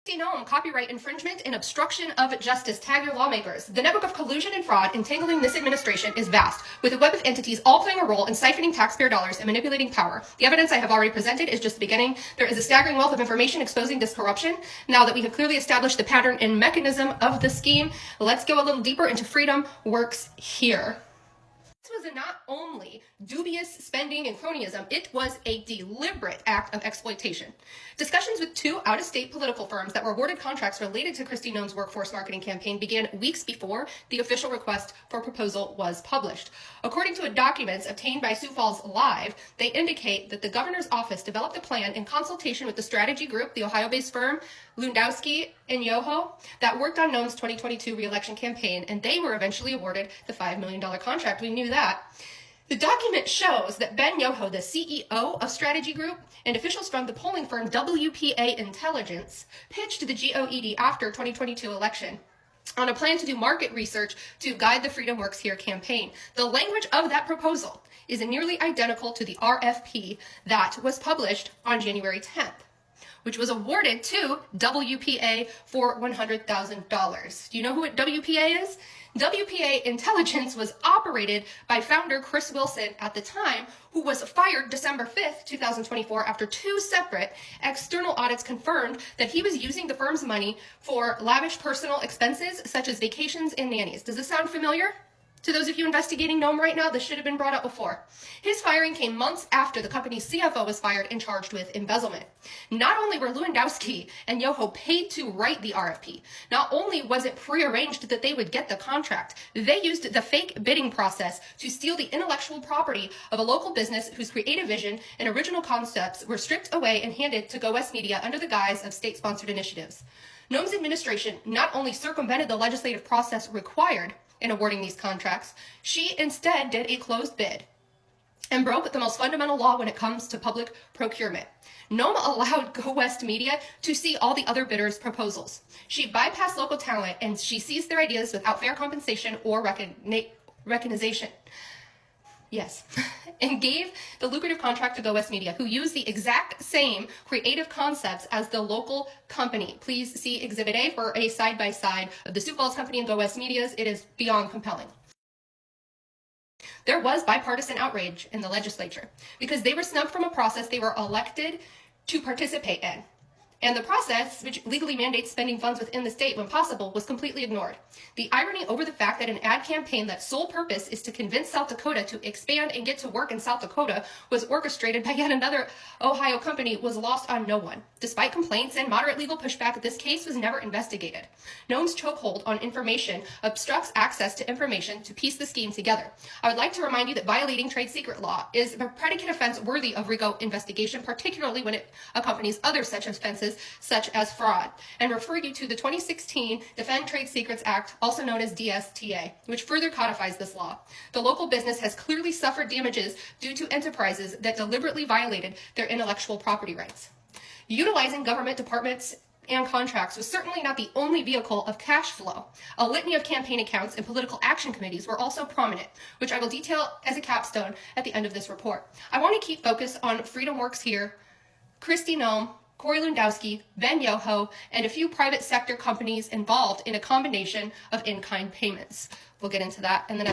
Kristi Noem, copyright infringement and obstruction of justice. Tag your lawmakers. The network of collusion and fraud entangling this administration is vast, with a web of entities all playing a role in siphoning taxpayer dollars and manipulating power. The evidence I have already presented is just the beginning. There is a staggering wealth of information exposing this corruption. Now that we have clearly established the pattern and mechanism of the scheme, let's go a little deeper into Freedom Works here. This was not only dubious spending and cronyism, it was a deliberate act of exploitation. Discussions with two out-of-state political firms that were awarded contracts related to Kristi Noem's workforce marketing campaign began weeks before the official request for proposal was published. According to documents obtained by Sioux Falls Live, they indicate that the governor's office developed a plan in consultation with the strategy group, the Ohio-based firm Lewandowski and Yoho, that worked on Noem's 2022 re-election campaign, and they were eventually awarded the $5 million contract. We knew that. The document shows that Ben Yoho, the CEO of Strategy Group, and officials from the polling firm WPA Intelligence pitched the GOED after 2022 election on a plan to do market research to guide the Freedom Works Here campaign. The language of that proposal is nearly identical to the RFP that was published on January 10th, which was awarded to WPA for $100,000. Do you know who WPA is? WPA Intelligence was operated by founder Chris Wilson at the time, who was fired December 5th, 2024, after two separate external audits confirmed that he was using the firm's money for lavish personal expenses such as vacations and nannies. Does this sound familiar? To those of you investigating Noem right now, this should have been brought up before. His firing came months after the company's CFO was fired and charged with embezzlement. Not only were Lewandowski and Yoho paid to write the RFP, not only was it prearranged that they would get the contract, they used the fake bidding process to steal the intellectual property of a local business whose creative vision and original concepts were stripped away and handed to Go West Media under the guise of state-sponsored initiatives. Noem's administration not only circumvented the legislative process required in awarding these contracts, she instead did a closed bid and broke the most fundamental law when it comes to public procurement. Noem allowed Go West Media to see all the other bidders' proposals. She bypassed local talent and she seized their ideas without fair compensation or recognition. Yes, and gave the lucrative contract to Go West Media, who used the exact same creative concepts as the local company. Please see Exhibit A for a side-by-side of the Sioux Falls company and Go West Media's. It is beyond compelling. There was bipartisan outrage in the legislature because they were snubbed from a process they were elected to participate in. And the process, which legally mandates spending funds within the state when possible, was completely ignored. The irony over the fact that an ad campaign that's sole purpose is to convince South Dakota to expand and get to work in South Dakota was orchestrated by yet another Ohio company was lost on no one. Despite complaints and moderate legal pushback, this case was never investigated. Noem's chokehold on information obstructs access to information to piece the scheme together. I would like to remind you that violating trade secret law is a predicate offense worthy of RICO investigation, particularly when it accompanies other such offenses such as fraud, and refer you to the 2016 Defend Trade Secrets Act, also known as DSTA, which further codifies this law. The local business has clearly suffered damages due to enterprises that deliberately violated their intellectual property rights. Utilizing government departments and contracts was certainly not the only vehicle of cash flow. A litany of campaign accounts and political action committees were also prominent, which I will detail as a capstone at the end of this report. I want to keep focus on Freedom Works Here, Kristi Noem, Corey Lewandowski, Ben Yoho, and a few private sector companies involved in a combination of in-kind payments. We'll get into that in the next